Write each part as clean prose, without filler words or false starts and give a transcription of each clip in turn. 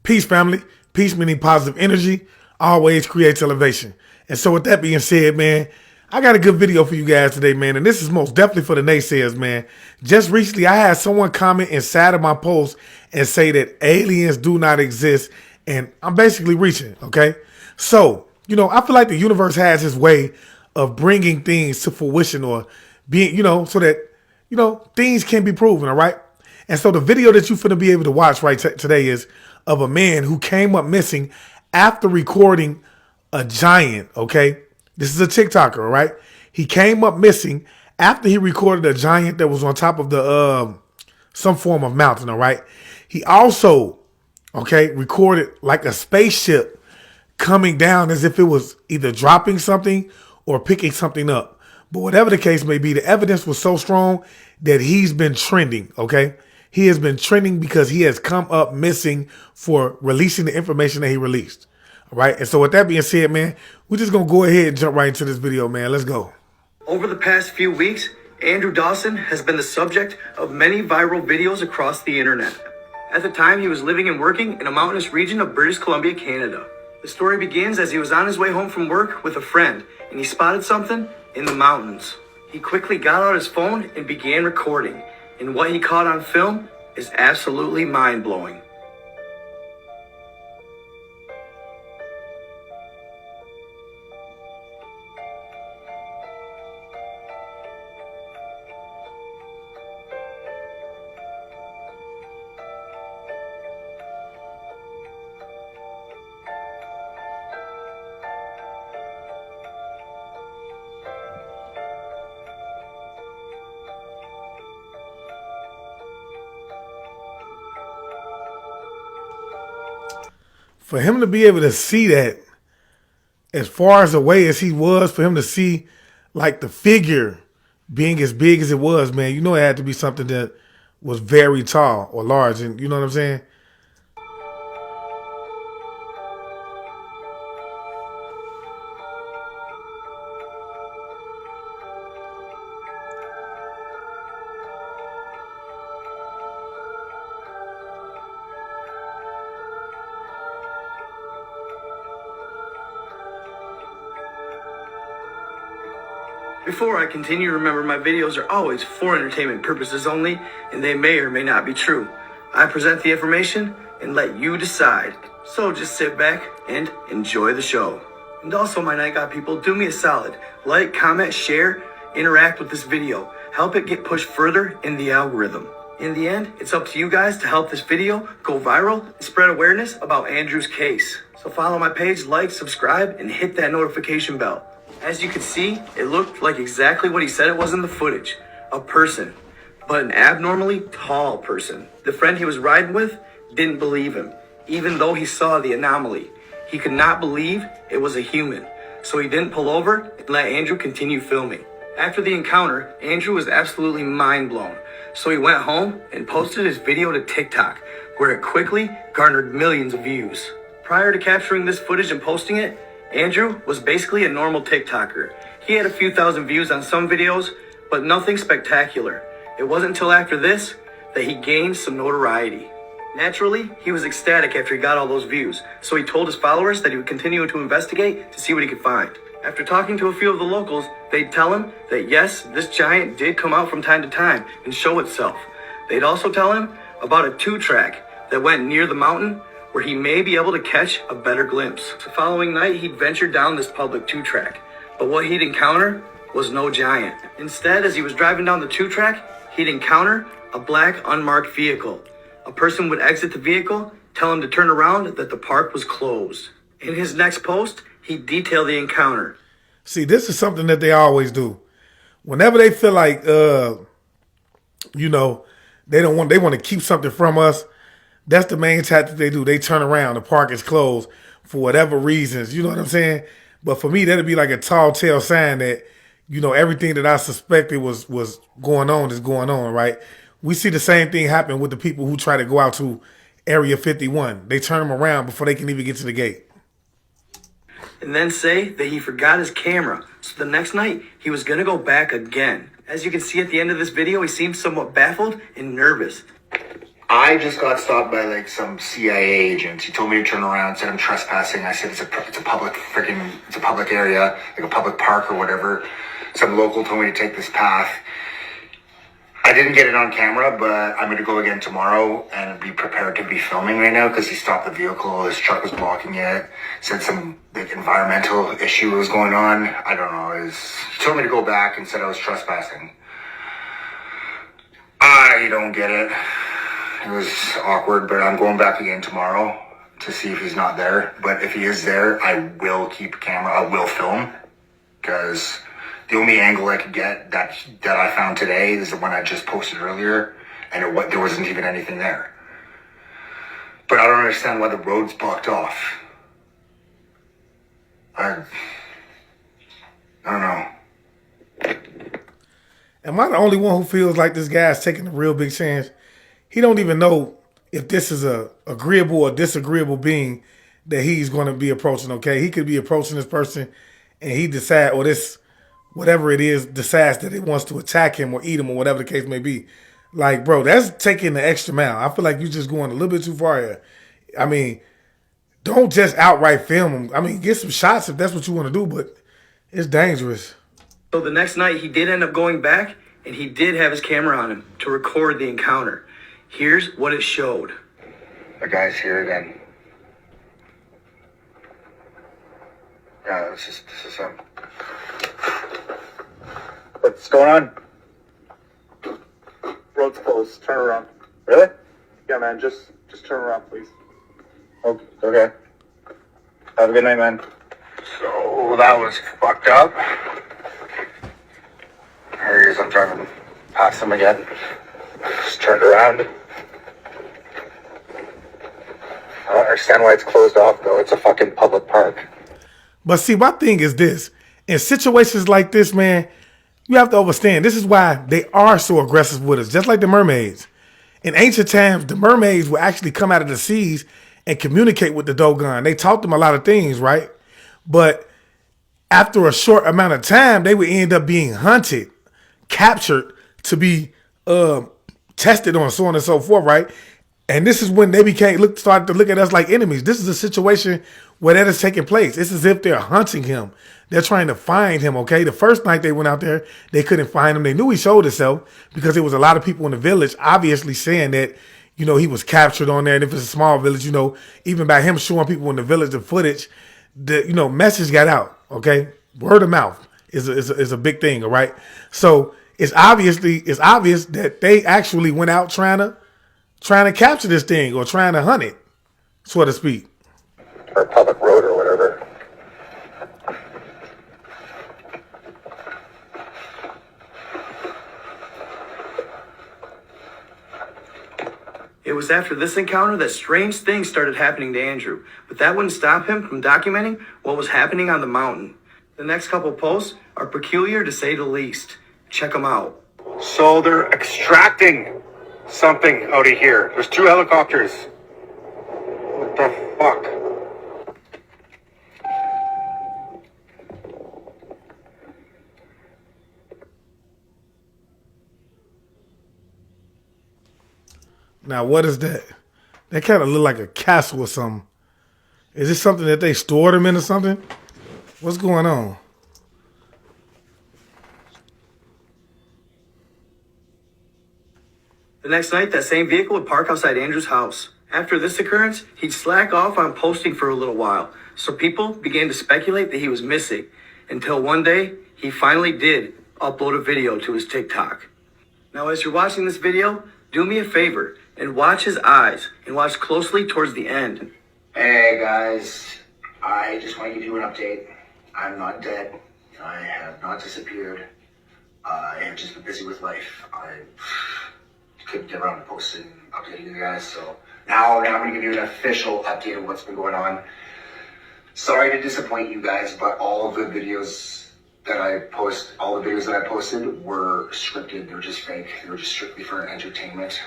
Peace, family. Peace meaning positive energy always creates elevation. And so with that being said, man, I got a good video for you guys today, man. And this is most definitely for the naysayers, man. Just recently, I had someone comment inside of my post and say that aliens do not exist. And I'm basically reaching, okay? So, I feel like the universe has its way of bringing things to fruition or being, so that, things can be proven, all right? And so the video that you're finna be able to watch right today is of a man who came up missing after recording a giant, okay? This is a TikToker, all right? He came up missing after he recorded a giant that was on top of the some form of mountain, all right? He also, recorded like a spaceship coming down as if it was either dropping something or picking something up. But whatever the case may be, the evidence was so strong that he's been trending, okay? He has been trending because he has come up missing for releasing the information that he released. All right. And so with that being said, man, we're just going to go ahead and jump right into this video, man. Let's go. Over the past few weeks, Andrew Dawson has been the subject of many viral videos across the internet. At the time, he was living and working in a mountainous region of British Columbia, Canada. The story begins as he was on his way home from work with a friend, and he spotted something in the mountains. He quickly got out his phone and began recording. And what he caught on film is absolutely mind-blowing. For him to be able to see that as far as away as he was, for him to see like the figure being as big as it was, man, it had to be something that was very tall or large. And you know what I'm saying? Before I continue, remember my videos are always for entertainment purposes only, and they may or may not be true. I present the information and let you decide. So just sit back and enjoy the show. And also, my Night God people, do me a solid. Like, comment, share, interact with this video. Help it get pushed further in the algorithm. In the end, it's up to you guys to help this video go viral and spread awareness about Andrew's case. So follow my page, like, subscribe, and hit that notification bell. As you can see, it looked like exactly what he said it was in the footage. A person, but an abnormally tall person. The friend he was riding with didn't believe him, even though he saw the anomaly. He could not believe it was a human, so he didn't pull over and let Andrew continue filming. After the encounter, Andrew was absolutely mind blown, so he went home and posted his video to TikTok, where it quickly garnered millions of views. Prior to capturing this footage and posting it, Andrew was basically a normal TikToker. He had a few thousand views on some videos, but nothing spectacular. It wasn't until after this that he gained some notoriety. Naturally, he was ecstatic after he got all those views, so he told his followers that he would continue to investigate to see what he could find. After talking to a few of the locals, they'd tell him that yes, this giant did come out from time to time and show itself. They'd also tell him about a 2-track that went near the mountain where he may be able to catch a better glimpse. The following night, he'd venture down this public 2-track, but what he'd encounter was no giant. Instead, as he was driving down the 2-track, he'd encounter a black unmarked vehicle. A person would exit the vehicle, tell him to turn around, that the park was closed. In his next post, he'd detail the encounter. See, this is something that they always do. Whenever they feel like, they want to keep something from us, that's the main tactic they do. They turn around. The park is closed for whatever reasons. You know what I'm saying? But for me, that'd be like a tall tale sign that, everything that I suspected was going on is going on, right? We see the same thing happen with the people who try to go out to Area 51. They turn them around before they can even get to the gate. And then say that he forgot his camera. So the next night, he was going to go back again. As you can see at the end of this video, he seemed somewhat baffled and nervous. I just got stopped by like some CIA agent. He told me to turn around, said I'm trespassing. I said it's a public area, like a public park or whatever. Some local told me to take this path. I didn't get it on camera, but I'm going to go again tomorrow and be prepared to be filming right now because he stopped the vehicle. His truck was blocking it. Said some like environmental issue was going on. I don't know. He told me to go back and said I was trespassing. I don't get it. It was awkward, but I'm going back again tomorrow to see if he's not there. But if he is there, I will keep a camera. I will film because the only angle I could get that I found today is the one I just posted earlier, and there wasn't even anything there. But I don't understand why the road's blocked off. I don't know. Am I the only one who feels like this guy's taking a real big chance? He don't even know if this is a agreeable or disagreeable being that he's going to be approaching, okay? He could be approaching this person and he decide, or this, whatever it is, decides that it wants to attack him or eat him or whatever the case may be. Like, bro, that's taking the extra mile. I feel like you're just going a little bit too far here. I mean, don't just outright film him. I mean, get some shots if that's what you want to do, but it's dangerous. So the next night, he did end up going back, and he did have his camera on him to record the encounter. Here's what it showed. The guy's here again. Yeah, this is him. What's going on? Road's closed. Turn around. Really? Yeah, man. Just turn around, please. Okay. Have a good night, man. So that was fucked up. There he is. I'm driving past him again. Just turned around. I don't understand why it's closed off, though. It's a fucking public park. But see, my thing is this. In situations like this, man, you have to understand. This is why they are so aggressive with us, just like the mermaids. In ancient times, the mermaids would actually come out of the seas and communicate with the Dogon. They taught them a lot of things, right? But after a short amount of time, they would end up being hunted, captured to be tested on, so on and so forth, right? And this is when they started to look at us like enemies. This is a situation where that is taking place. It's as if they're hunting him. They're trying to find him, okay? The first night they went out there, they couldn't find him. They knew he showed himself because there was a lot of people in the village obviously saying that, you know, he was captured on there. And if it's a small village, you know, even by him showing people in the village the footage, the, you know, message got out, okay? Word of mouth is a big thing, all right? So it's obvious that they actually went out trying to capture this thing or trying to hunt it, so to speak. Or a public road or whatever. It was after this encounter that strange things started happening to Andrew, but that wouldn't stop him from documenting what was happening on the mountain. The next couple posts are peculiar to say the least. Check them out. So they're extracting something out of here. There's 2 helicopters. What the fuck? Now, what is that? That kind of look like a castle or something. Is this something that they stored them in or something? What's going on? The next night, that same vehicle would park outside Andrew's house. After this occurrence, he'd slack off on posting for a little while, so people began to speculate that he was missing, until one day, he finally did upload a video to his TikTok. Now, as you're watching this video, do me a favor and watch his eyes and watch closely towards the end. Hey guys, I just want to give you an update. I'm not dead. I have not disappeared. I have just been busy with life. I couldn't get around to posting, updating you guys, so now I'm going to give you an official update of what's been going on. Sorry to disappoint you guys, but all of the videos that I posted were scripted. They're just fake. They were just strictly for entertainment.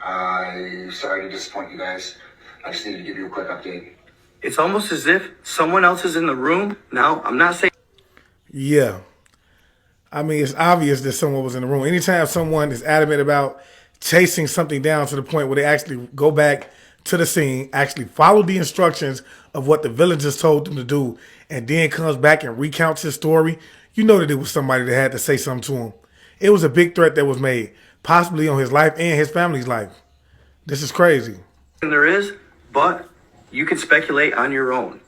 I'm sorry to disappoint you guys. I just needed to give you a quick update. It's almost as if someone else is in the room. Now, I'm not saying... Yeah. I mean, it's obvious that someone was in the room. Anytime someone is adamant about chasing something down to the point where they actually go back to the scene, actually follow the instructions of what the villagers told them to do, and then comes back and recounts his story, you know that it was somebody that had to say something to him. It was a big threat that was made, possibly on his life and his family's life. This is crazy. There is, but you can speculate on your own.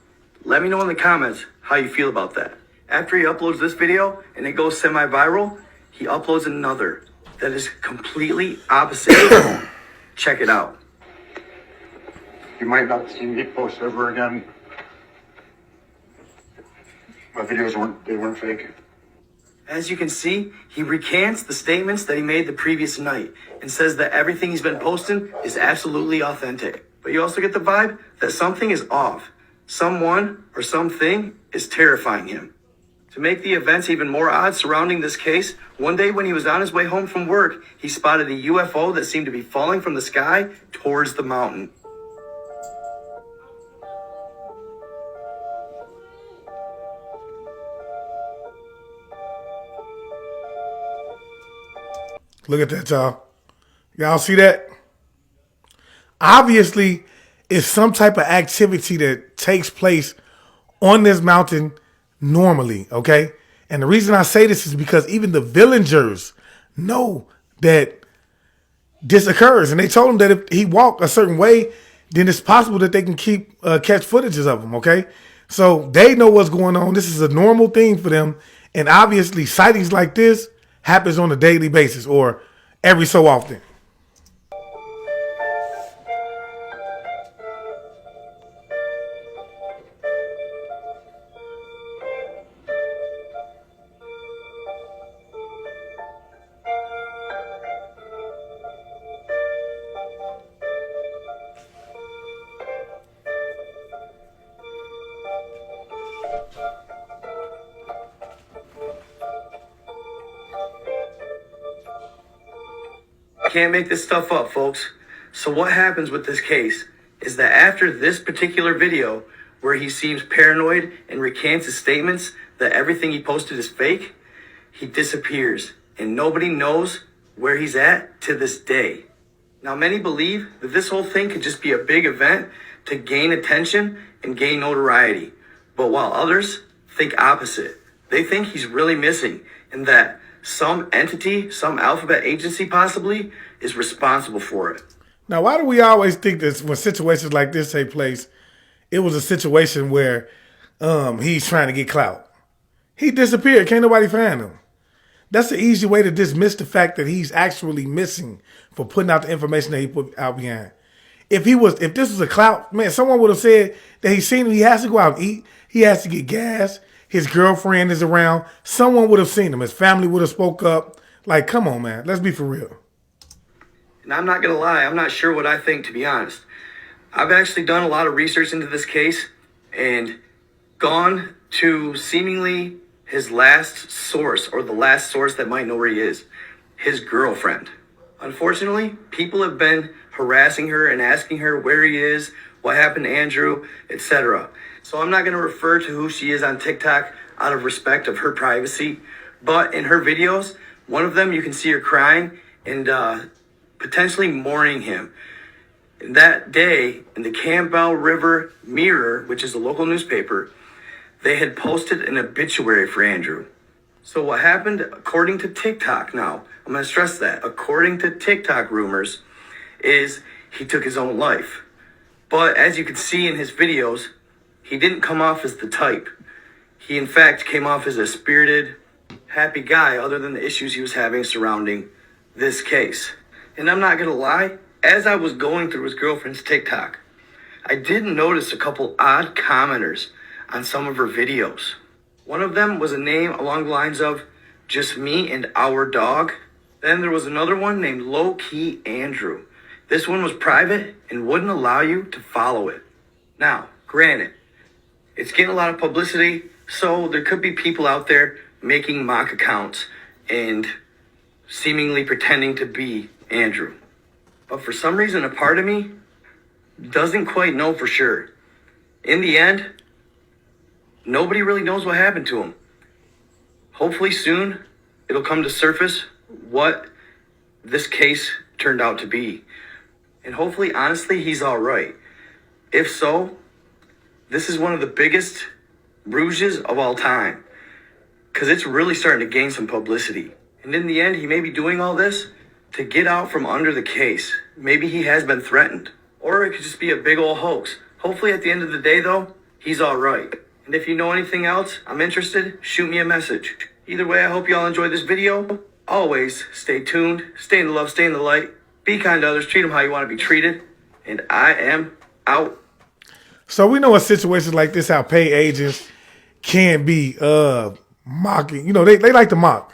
Let me know in the comments how you feel about that. After he uploads this video and it goes semi-viral, he uploads another that is completely opposite of his own. Check it out. You might not see me post ever again. My videos weren't fake. As you can see, he recants the statements that he made the previous night and says that everything he's been posting is absolutely authentic. But you also get the vibe that something is off. Someone or something is terrifying him. To make the events even more odd surrounding this case, one day when he was on his way home from work, he spotted a UFO that seemed to be falling from the sky towards the mountain. Look at that, y'all. Y'all see that? Obviously, it's some type of activity that takes place on this mountain normally, okay? And the reason I say this is because even the villagers know that this occurs. And they told him that if he walked a certain way, then it's possible that they can catch footages of him, okay? So they know what's going on. This is a normal thing for them. And obviously, sightings like this happens on a daily basis or every so often. Can't make this stuff up, folks. So what happens with this case is that after this particular video where he seems paranoid and recants his statements that everything he posted is fake, he disappears and nobody knows where he's at to this day. Now, many believe that this whole thing could just be a big event to gain attention and gain notoriety. But while others think opposite, they think he's really missing and that some entity, some alphabet agency possibly, is responsible for it. Now, why do we always think that when situations like this take place, it was a situation where he's trying to get clout? He disappeared. Can't nobody find him. That's the easy way to dismiss the fact that he's actually missing for putting out the information that he put out behind. If this was a clout, man, someone would have said that he's seen him. He has to go out and eat. He has to get gas. His girlfriend is around. Someone would have seen him. His family would have spoke up. Like, come on, man. Let's be for real. And I'm not going to lie. I'm not sure what I think, to be honest. I've actually done a lot of research into this case and gone to seemingly his last source, or the last source that might know where he is, his girlfriend. Unfortunately, people have been harassing her and asking her where he is, what happened to Andrew, etc. So I'm not going to refer to who she is on TikTok out of respect of her privacy. But in her videos, one of them you can see her crying and potentially mourning him. And that day, in the Campbell River Mirror, which is a local newspaper, they had posted an obituary for Andrew. So what happened, according to TikTok now, I'm going to stress that, according to TikTok rumors, is he took his own life. But as you can see in his videos, he didn't come off as the type. He, in fact, came off as a spirited, happy guy, other than the issues he was having surrounding this case. And I'm not going to lie, as I was going through his girlfriend's TikTok, I did notice a couple odd commenters on some of her videos. One of them was a name along the lines of just me and our dog. Then there was another one named Low Key Andrew. This one was private and wouldn't allow you to follow it. Now, granted, it's getting a lot of publicity, so there could be people out there making mock accounts and seemingly pretending to be Andrew. But for some reason, a part of me doesn't quite know for sure. In the end, nobody really knows what happened to him. Hopefully soon, it'll come to surface what this case turned out to be. And hopefully, honestly, he's all right. If so, this is one of the biggest bruises of all time, because it's really starting to gain some publicity. And in the end, he may be doing all this to get out from under the case. Maybe he has been threatened, or it could just be a big old hoax. Hopefully at the end of the day though, he's all right. And if you know anything else, I'm interested, shoot me a message. Either way, I hope you all enjoyed this video. Always stay tuned, stay in the love, stay in the light, be kind to others, treat them how you want to be treated. And I am out. So we know in situations like this how paid agents can be mocking. You know, they like to mock.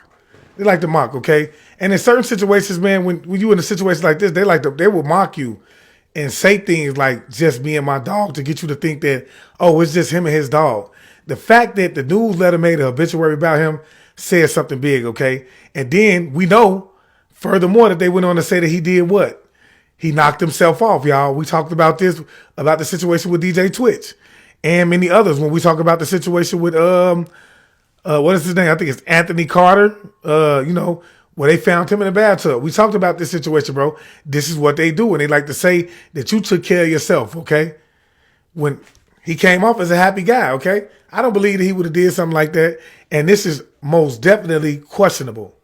They like to mock, okay? And in certain situations, man, when you in a situation like this, they will mock you and say things like just me and my dog to get you to think that, oh, it's just him and his dog. The fact that the newsletter made an obituary about him says something big, okay? And then we know, furthermore, that they went on to say that he did what? He knocked himself off, y'all. We talked about this, about the situation with DJ Twitch and many others when we talk about the situation with, what is his name? I think it's Anthony Carter, you know, where they found him in a bathtub. We talked about this situation, bro. This is what they do. And they like to say that you took care of yourself, okay? When he came off as a happy guy, okay? I don't believe that he would have did something like that. And this is most definitely questionable,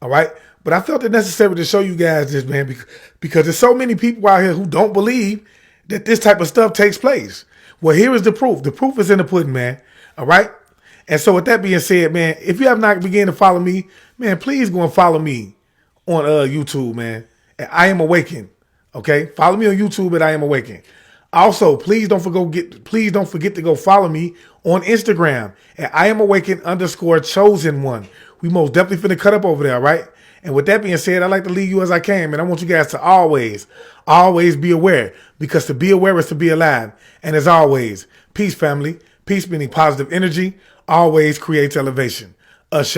all right? But I felt it necessary to show you guys this, man, because there's so many people out here who don't believe that this type of stuff takes place. Well, here is the proof. The proof is in the pudding, man, all right? And so with that being said, man, if you have not begun to follow me, man, please go and follow me on YouTube, man. At I Am Awakened. Okay? Follow me on YouTube at I Am Awakened. Also, please don't forget to go follow me on Instagram at I Am Awakened _chosen1. We most definitely finna cut up over there, all right? And with that being said, I'd like to leave you as I came, and I want you guys to always be aware, because to be aware is to be alive. And as always, peace, family. Peace meaning positive energy always creates elevation. Ashe.